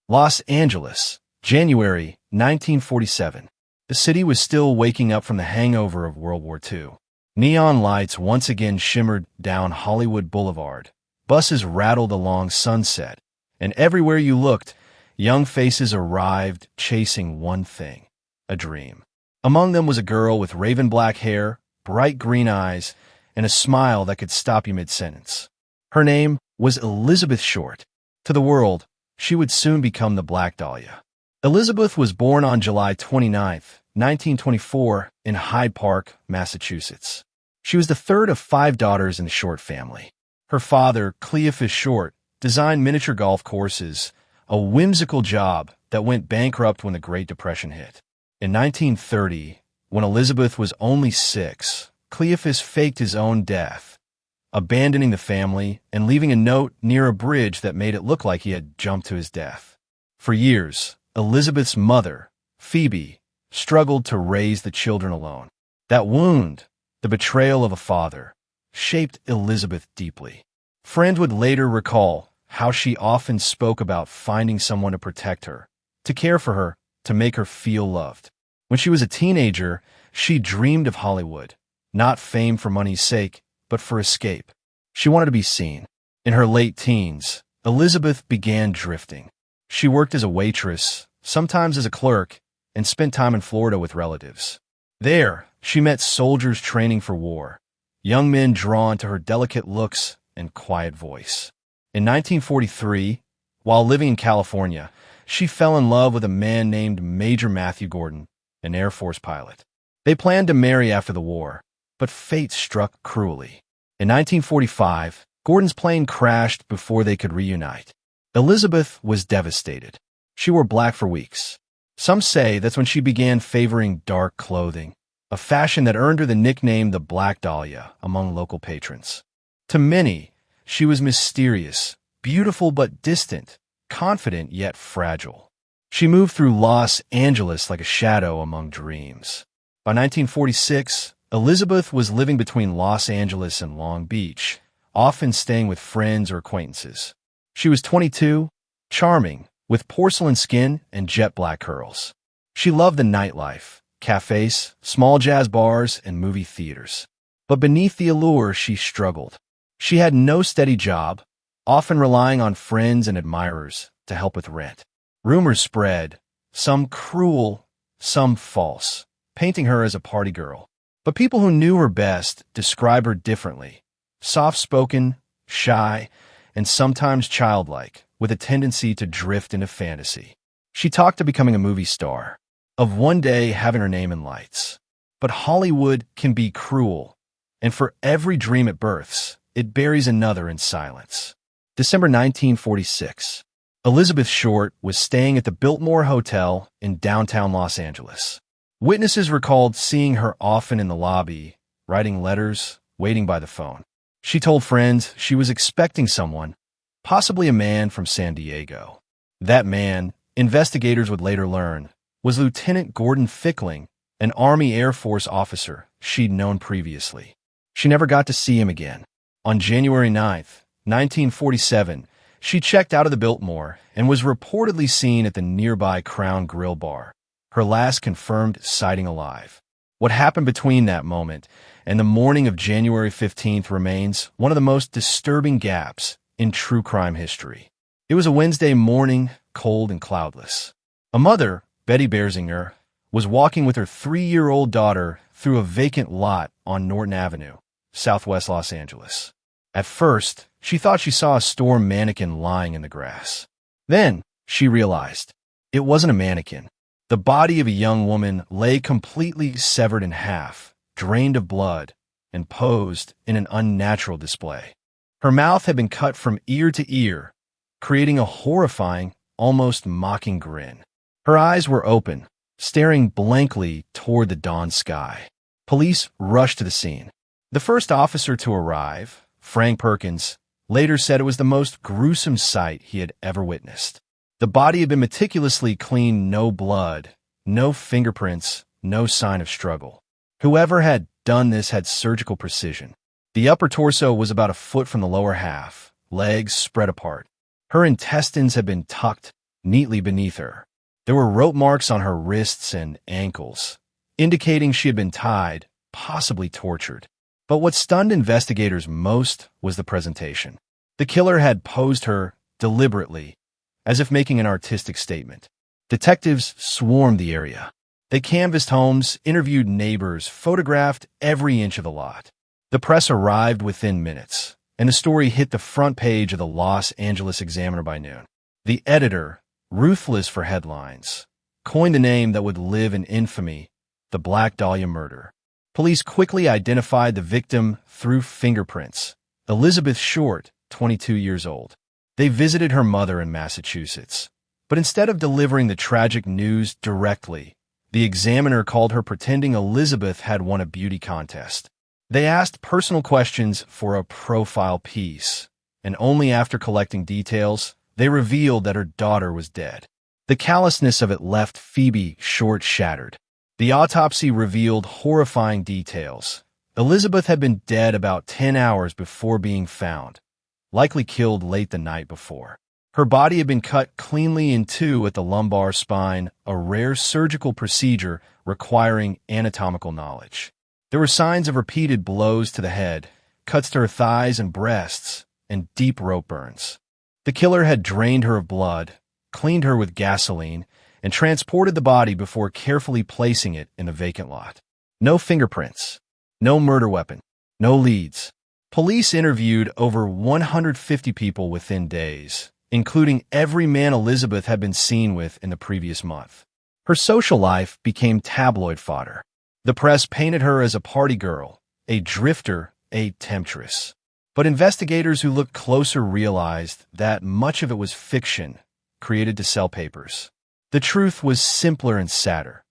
Los Angeles, January 1947. The city was still waking up from the hangover of World War II. Neon lights once again shimmered down Hollywood Boulevard. Buses rattled along Sunset, and everywhere you looked, young faces arrived chasing one thing, a dream. Among them was a girl with raven black hair, bright green eyes, and a smile that could stop you mid-sentence. Her name was Elizabeth Short. To the world, she would soon become the Black Dahlia. Elizabeth was born on July 29, 1924, in Hyde Park, Massachusetts. She was the third of 5 daughters in the Short family. Her father, Cleophas Short, designed miniature golf courses, a whimsical job that went bankrupt when the Great Depression hit. In 1930, when Elizabeth was only 6, Cleophas faked his own death, abandoning the family and leaving a note near a bridge that made it look like he had jumped to his death. For years, Elizabeth's mother, Phoebe, struggled to raise the children alone. That wound, the betrayal of a father, shaped Elizabeth deeply. Friends would later recall how she often spoke about finding someone to protect her, to care for her, to make her feel loved. When she was a teenager, she dreamed of Hollywood, not fame for money's sake, but for escape. She wanted to be seen. In her late teens, Elizabeth began drifting. She worked as a waitress, sometimes as a clerk, and spent time in Florida with relatives. There, she met soldiers training for war, young men drawn to her delicate looks and quiet voice. In 1943, while living in California, she fell in love with a man named Major Matthew Gordon, an Air Force pilot. They planned to marry after the war, but fate struck cruelly. In 1945, Gordon's plane crashed before they could reunite. Elizabeth was devastated. She wore black for weeks. Some say that's when she began favoring dark clothing, a fashion that earned her the nickname the Black Dahlia among local patrons. To many, she was mysterious, beautiful but distant, confident yet fragile. She moved through Los Angeles like a shadow among dreams. By 1946, Elizabeth was living between Los Angeles and Long Beach, often staying with friends or acquaintances. She was 22, charming, with porcelain skin and jet black curls. She loved the nightlife, cafes, small jazz bars, and movie theaters. But beneath the allure, she struggled. She had no steady job, often relying on friends and admirers to help with rent. Rumors spread, some cruel, some false, painting her as a party girl. But people who knew her best describe her differently: soft-spoken, shy, and sometimes childlike, with a tendency to drift into fantasy. She talked of becoming a movie star, of one day having her name in lights. But Hollywood can be cruel, and for every dream it births, it buries another in silence. December 1946. Elizabeth Short was staying at the Biltmore Hotel in downtown Los Angeles. Witnesses recalled seeing her often in the lobby, writing letters, waiting by the phone. She told friends she was expecting someone, possibly a man from San Diego. That man, investigators would later learn, was Lieutenant Gordon Fickling, an Army Air Force officer she'd known previously. She never got to see him again. On January 9, 1947, she checked out of the Biltmore and was reportedly seen at the nearby Crown Grill bar, her last confirmed sighting alive. What happened between that moment and the morning of January 15th remains one of the most disturbing gaps in true crime history. It was a Wednesday morning, cold and cloudless. A mother, Betty Berzinger, was walking with her 3-year-old daughter through a vacant lot on Norton Avenue, southwest Los Angeles. At first, she thought she saw a store mannequin lying in the grass. Then, she realized it wasn't a mannequin. The body of a young woman lay completely severed in half, drained of blood, and posed in an unnatural display. Her mouth had been cut from ear to ear, creating a horrifying, almost mocking grin. Her eyes were open, staring blankly toward the dawn sky. Police rushed to the scene. The first officer to arrive, Frank Perkins, later said it was the most gruesome sight he had ever witnessed. The body had been meticulously cleaned, no blood, no fingerprints, no sign of struggle. Whoever had done this had surgical precision. The upper torso was about a foot from the lower half, legs spread apart. Her intestines had been tucked, neatly beneath her. There were rope marks on her wrists and ankles, indicating she had been tied, possibly tortured. But what stunned investigators most was the presentation. The killer had posed her deliberately, as if making an artistic statement. Detectives swarmed the area. They canvassed homes, interviewed neighbors, photographed every inch of the lot. The press arrived within minutes, and the story hit the front page of the Los Angeles Examiner by noon. The editor, ruthless for headlines, coined a name that would live in infamy: the Black Dahlia Murder. Police quickly identified the victim through fingerprints: Elizabeth Short, 22 years old. They visited her mother in Massachusetts. But instead of delivering the tragic news directly, the Examiner called her pretending Elizabeth had won a beauty contest. They asked personal questions for a profile piece, and only after collecting details, they revealed that her daughter was dead. The callousness of it left Phoebe Short shattered. The autopsy revealed horrifying details. Elizabeth had been dead about 10 hours before being found, likely killed late the night before. Her body had been cut cleanly in two at the lumbar spine, a rare surgical procedure requiring anatomical knowledge. There were signs of repeated blows to the head, cuts to her thighs and breasts, and deep rope burns. The killer had drained her of blood, cleaned her with gasoline, and transported the body before carefully placing it in a vacant lot. No fingerprints, no murder weapon, no leads. Police interviewed over 150 people within days, including every man Elizabeth had been seen with in the previous month. Her social life became tabloid fodder. The press painted her as a party girl, a drifter, a temptress. But investigators who looked closer realized that much of it was fiction, created to sell papers. The truth was simpler and sadder.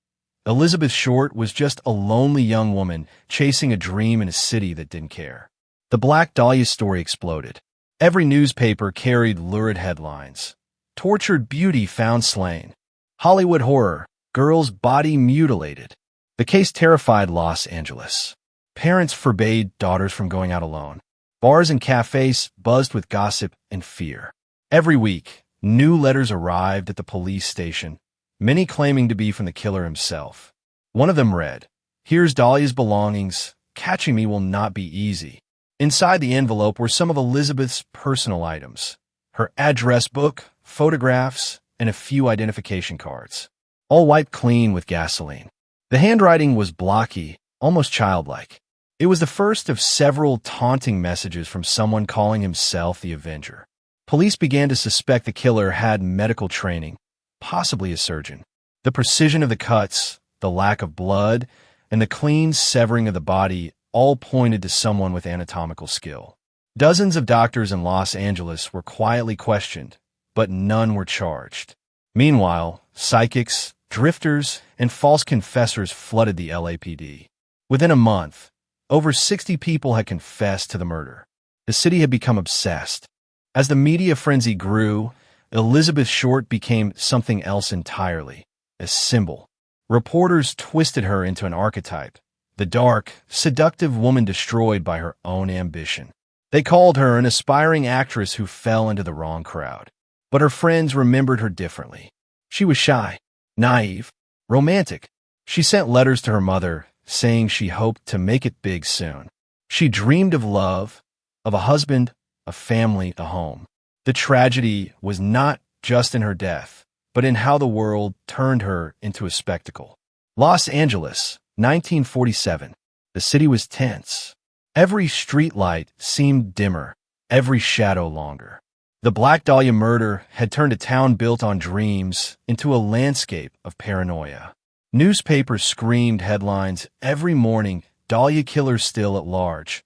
Elizabeth Short was just a lonely young woman chasing a dream in a city that didn't care. The Black Dahlia story exploded. Every newspaper carried lurid headlines: tortured beauty found slain, Hollywood horror, girl's body mutilated. The case terrified Los Angeles. Parents forbade daughters from going out alone. Bars and cafes buzzed with gossip and fear. Every week, new letters arrived at the police station, many claiming to be from the killer himself. One of them read, "Here's Dahlia's belongings. Catching me will not be easy." Inside the envelope were some of Elizabeth's personal items: her address book, photographs, and a few identification cards, all wiped clean with gasoline. The handwriting was blocky, almost childlike. It was the first of several taunting messages from someone calling himself the Avenger. Police began to suspect the killer had medical training, possibly a surgeon. The precision of the cuts, the lack of blood, and the clean severing of the body all pointed to someone with anatomical skill. Dozens of doctors in Los Angeles were quietly questioned, but none were charged. Meanwhile, psychics, drifters, and false confessors flooded the LAPD. Within a month, over 60 people had confessed to the murder. The city had become obsessed. As the media frenzy grew, Elizabeth Short became something else entirely: a symbol. Reporters twisted her into an archetype: the dark, seductive woman destroyed by her own ambition. They called her an aspiring actress who fell into the wrong crowd. But her friends remembered her differently. She was shy, naive, romantic. She sent letters to her mother, saying she hoped to make it big soon. She dreamed of love, of a husband, a family, a home. The tragedy was not just in her death, but in how the world turned her into a spectacle. Los Angeles, 1947. The city was tense. Every streetlight seemed dimmer, every shadow longer. The Black Dahlia Murder had turned a town built on dreams into a landscape of paranoia. Newspapers screamed headlines every morning: "Dahlia killer still at large,"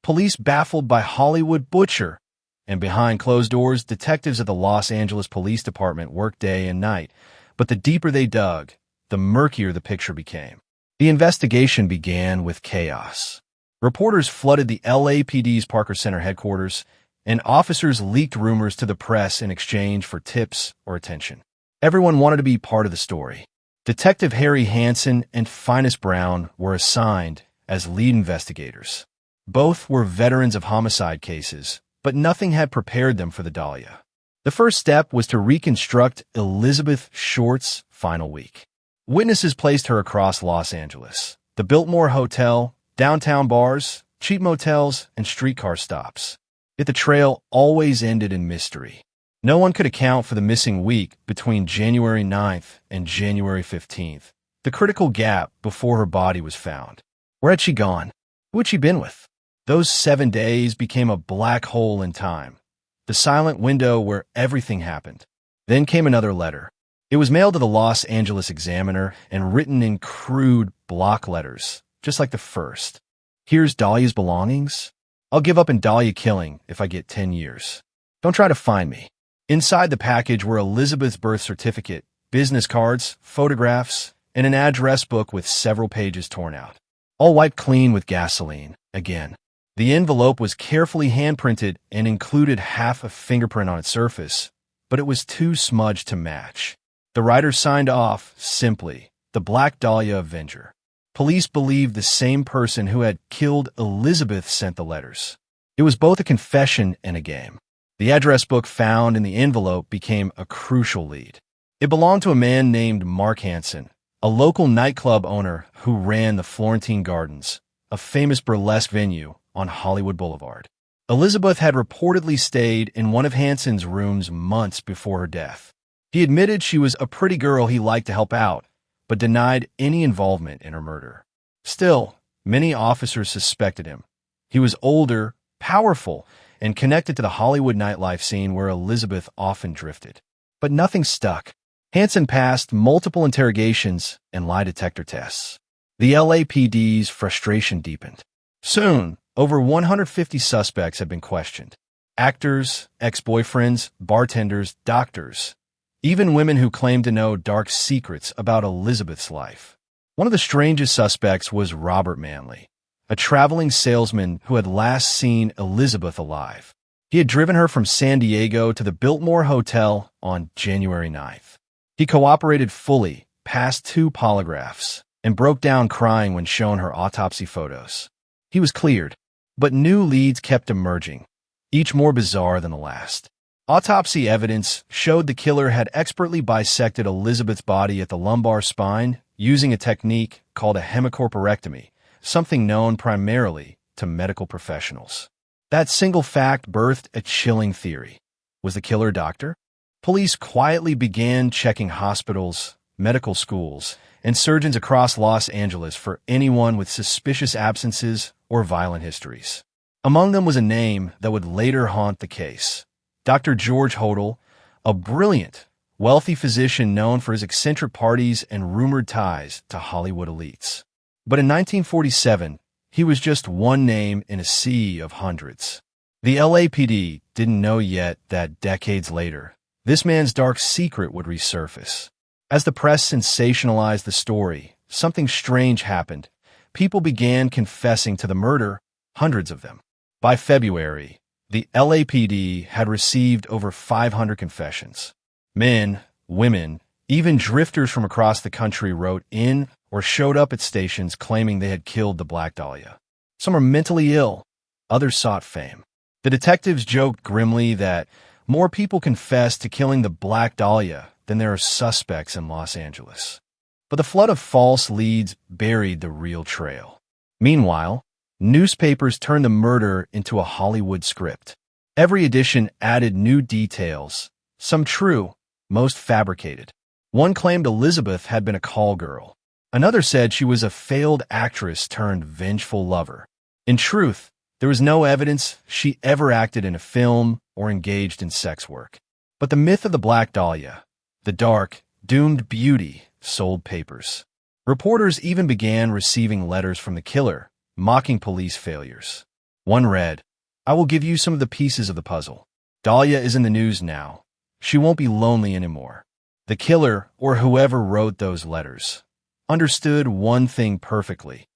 "Police baffled by Hollywood butcher," and behind closed doors, detectives at the Los Angeles Police Department worked day and night. But the deeper they dug, the murkier the picture became. The investigation began with chaos. Reporters flooded the LAPD's Parker Center headquarters, and officers leaked rumors to the press in exchange for tips or attention. Everyone wanted to be part of the story. Detective Harry Hansen and Finus Brown were assigned as lead investigators. Both were veterans of homicide cases, but nothing had prepared them for the Dahlia. The first step was to reconstruct Elizabeth Short's final week. Witnesses placed her across Los Angeles, the Biltmore Hotel, downtown bars, cheap motels, and streetcar stops. Yet the trail always ended in mystery. No one could account for the missing week between January 9th and January 15th, the critical gap before her body was found. Where had she gone? Who had she been with? Those 7 days became a black hole in time, the silent window where everything happened. Then came another letter. It was mailed to the Los Angeles Examiner and written in crude block letters, just like the first. Here's Dahlia's belongings. I'll give up in Dahlia killing if I get 10 years. Don't try to find me. Inside the package were Elizabeth's birth certificate, business cards, photographs, and an address book with several pages torn out. All wiped clean with gasoline, again. The envelope was carefully handprinted and included half a fingerprint on its surface, but it was too smudged to match. The writer signed off, simply, the Black Dahlia Avenger. Police believed the same person who had killed Elizabeth sent the letters. It was both a confession and a game. The address book found in the envelope became a crucial lead. It belonged to a man named Mark Hansen, a local nightclub owner who ran the Florentine Gardens, a famous burlesque venue on Hollywood Boulevard. Elizabeth had reportedly stayed in one of Hansen's rooms months before her death. He admitted she was a pretty girl he liked to help out, but denied any involvement in her murder. Still, many officers suspected him. He was older, powerful, and connected to the Hollywood nightlife scene where Elizabeth often drifted. But nothing stuck. Hansen passed multiple interrogations and lie detector tests. The LAPD's frustration deepened. Soon, over 150 suspects had been questioned. Actors, ex-boyfriends, bartenders, doctors, even women who claimed to know dark secrets about Elizabeth's life. One of the strangest suspects was Robert Manley, a traveling salesman who had last seen Elizabeth alive. He had driven her from San Diego to the Biltmore Hotel on January 9th. He cooperated fully, passed 2 polygraphs, and broke down crying when shown her autopsy photos. He was cleared, but new leads kept emerging, each more bizarre than the last. Autopsy evidence showed the killer had expertly bisected Elizabeth's body at the lumbar spine using a technique called a hemicorporectomy, something known primarily to medical professionals. That single fact birthed a chilling theory. Was the killer a doctor? Police quietly began checking hospitals, medical schools, and surgeons across Los Angeles for anyone with suspicious absences or violent histories. Among them was a name that would later haunt the case. Dr. George Hodel, a brilliant, wealthy physician known for his eccentric parties and rumored ties to Hollywood elites. But in 1947, he was just one name in a sea of hundreds. The LAPD didn't know yet that decades later, this man's dark secret would resurface. As the press sensationalized the story, something strange happened. People began confessing to the murder, hundreds of them. By February, the LAPD had received over 500 confessions. Men, women, even drifters from across the country wrote in or showed up at stations claiming they had killed the Black Dahlia. Some were mentally ill, others sought fame. The detectives joked grimly that more people confessed to killing the Black Dahlia than there are suspects in Los Angeles. But the flood of false leads buried the real trail. Meanwhile, newspapers turned the murder into a Hollywood script. Every edition added new details, some true, most fabricated. One claimed Elizabeth had been a call girl. Another said she was a failed actress turned vengeful lover. In truth, there was no evidence she ever acted in a film or engaged in sex work. But the myth of the Black Dahlia, the dark, doomed beauty, sold papers. Reporters even began receiving letters from the killer, mocking police failures. One read, "I will give you some of the pieces of the puzzle. Dahlia is in the news now. She won't be lonely anymore." The killer, or whoever wrote those letters, understood one thing perfectly.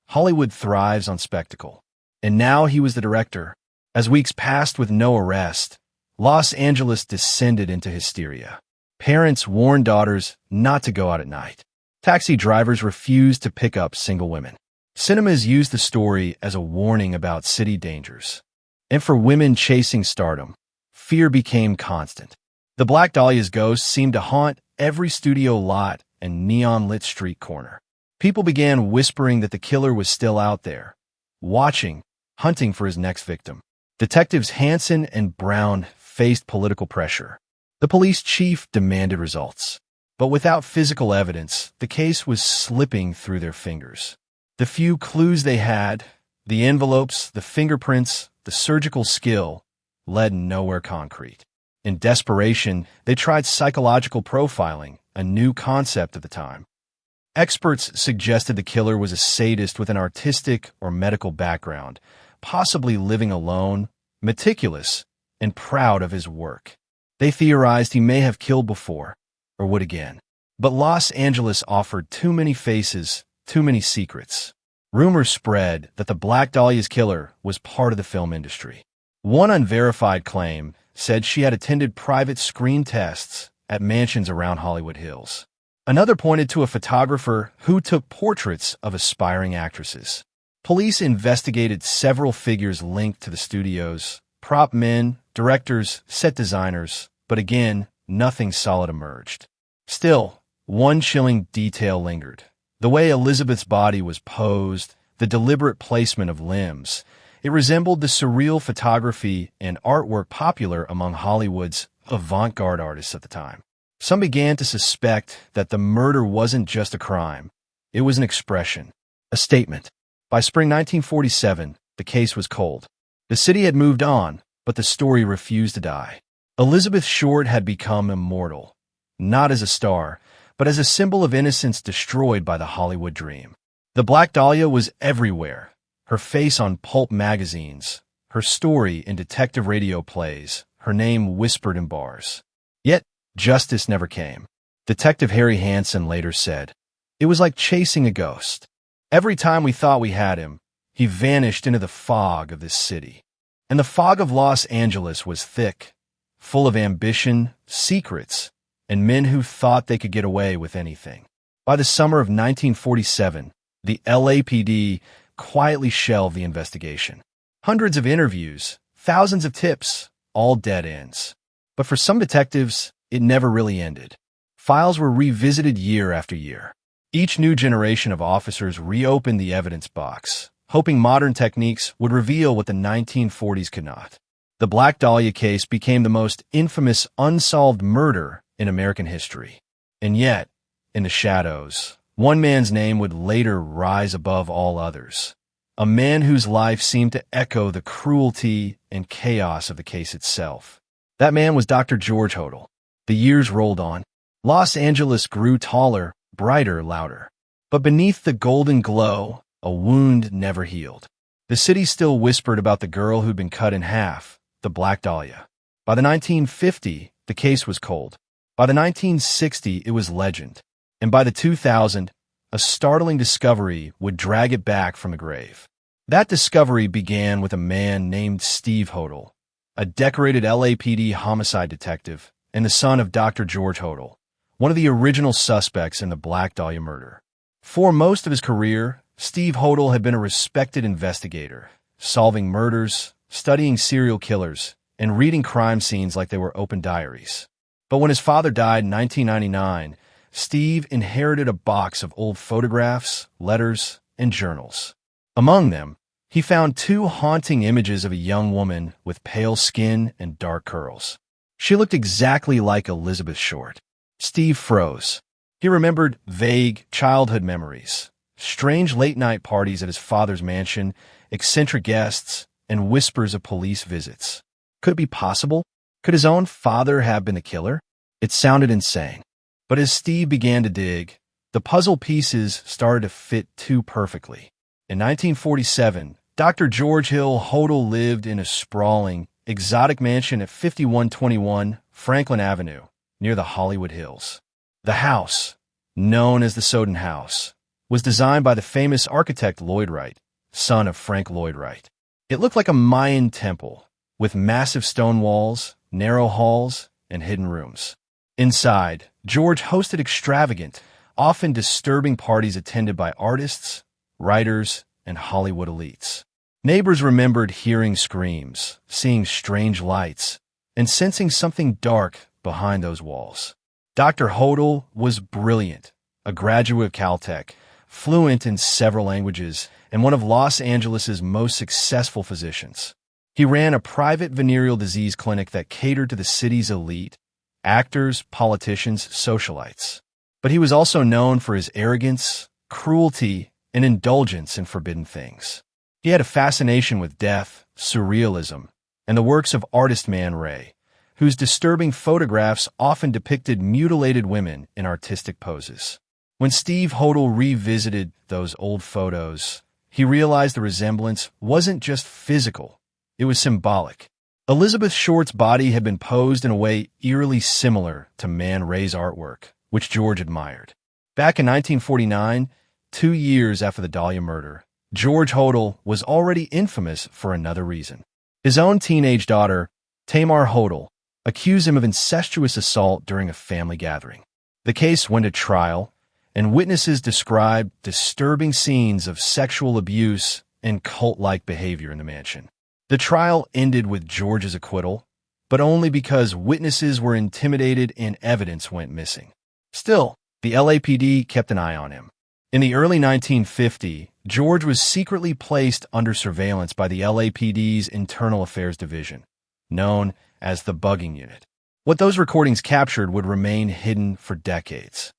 Hollywood thrives on spectacle. And now he was the director. As weeks passed with no arrest, Los Angeles descended into hysteria. Parents warned daughters not to go out at night. Taxi drivers refused to pick up single women. Cinemas used the story as a warning about city dangers. And for women chasing stardom, fear became constant. The Black Dahlia's ghost seemed to haunt every studio lot and neon-lit street corner. People began whispering that the killer was still out there, watching, hunting for his next victim. Detectives Hansen and Brown faced political pressure. The police chief demanded results. But without physical evidence, the case was slipping through their fingers. The few clues they had, the envelopes, the fingerprints, the surgical skill, led nowhere concrete. In desperation, they tried psychological profiling, a new concept at the time. Experts suggested the killer was a sadist with an artistic or medical background, possibly living alone, meticulous, and proud of his work. They theorized he may have killed before, or would again. But Los Angeles offered too many faces, too many secrets. Rumors spread that the Black Dahlia's killer was part of the film industry. One unverified claim said she had attended private screen tests at mansions around Hollywood Hills. Another pointed to a photographer who took portraits of aspiring actresses. Police investigated several figures linked to the studios, prop men, directors, set designers, but again, nothing solid emerged. Still, one chilling detail lingered. The way Elizabeth's body was posed, the deliberate placement of limbs. It resembled the surreal photography and artwork popular among Hollywood's avant-garde artists at the time. Some began to suspect that the murder wasn't just a crime. It was an expression, a statement. By spring 1947, the case was cold. The city had moved on, but the story refused to die. Elizabeth Short had become immortal, not as a star, but as a symbol of innocence destroyed by the Hollywood dream. The Black Dahlia was everywhere, her face on pulp magazines, her story in detective radio plays, her name whispered in bars. Yet, justice never came. Detective Harry Hansen later said, "It was like chasing a ghost. Every time we thought we had him, he vanished into the fog of this city." And the fog of Los Angeles was thick, full of ambition, secrets, and men who thought they could get away with anything. By the summer of 1947, the LAPD quietly shelved the investigation. Hundreds of interviews, thousands of tips, all dead ends. But for some detectives, it never really ended. Files were revisited year after year. Each new generation of officers reopened the evidence box, hoping modern techniques would reveal what the 1940s could not. The Black Dahlia case became the most infamous unsolved murder in American history. And yet, in the shadows, one man's name would later rise above all others. A man whose life seemed to echo the cruelty and chaos of the case itself. That man was Dr. George Hodel. The years rolled on. Los Angeles grew taller, brighter, louder. But beneath the golden glow, a wound never healed. The city still whispered about the girl who'd been cut in half, the Black Dahlia. By the 1950, the case was cold. By the 1960, it was legend. And by the 2000, a startling discovery would drag it back from the grave. That discovery began with a man named Steve Hodel, a decorated LAPD homicide detective and the son of Dr. George Hodel, one of the original suspects in the Black Dahlia murder. For most of his career, Steve Hodel had been a respected investigator, solving murders, studying serial killers, and reading crime scenes like they were open diaries. But when his father died in 1999, Steve inherited a box of old photographs, letters, and journals. Among them, he found two haunting images of a young woman with pale skin and dark curls. She looked exactly like Elizabeth Short. Steve froze. He remembered vague childhood memories, strange late-night parties at his father's mansion, eccentric guests, and whispers of police visits. Could it be possible? Could his own father have been the killer? It sounded insane. But as Steve began to dig, the puzzle pieces started to fit too perfectly. In 1947, Dr. George Hill Hodel lived in a sprawling, exotic mansion at 5121 Franklin Avenue, near the Hollywood Hills. The house, known as the Soden House, was designed by the famous architect Lloyd Wright, son of Frank Lloyd Wright. It looked like a Mayan temple, with massive stone walls, narrow halls, and hidden rooms. Inside, George hosted extravagant, often disturbing parties attended by artists, writers, and Hollywood elites. Neighbors remembered hearing screams, seeing strange lights, and sensing something dark behind those walls. Dr. Hodel was brilliant, a graduate of Caltech, fluent in several languages, and one of Los Angeles's most successful physicians. He ran a private venereal disease clinic that catered to the city's elite, actors, politicians, socialites. But he was also known for his arrogance, cruelty, and indulgence in forbidden things. He had a fascination with death, surrealism, and the works of artist Man Ray, whose disturbing photographs often depicted mutilated women in artistic poses. When Steve Hodel revisited those old photos, he realized the resemblance wasn't just physical, it was symbolic. Elizabeth Short's body had been posed in a way eerily similar to Man Ray's artwork, which George admired. Back in 1949, 2 years after the Dahlia murder, George Hodel was already infamous for another reason. His own teenage daughter, Tamar Hodel, accused him of incestuous assault during a family gathering. The case went to trial, and witnesses described disturbing scenes of sexual abuse and cult-like behavior in the mansion. The trial ended with George's acquittal, but only because witnesses were intimidated and evidence went missing. Still, the LAPD kept an eye on him. In the early 1950s, George was secretly placed under surveillance by the LAPD's Internal Affairs Division, known as the Bugging Unit. What those recordings captured would remain hidden for decades.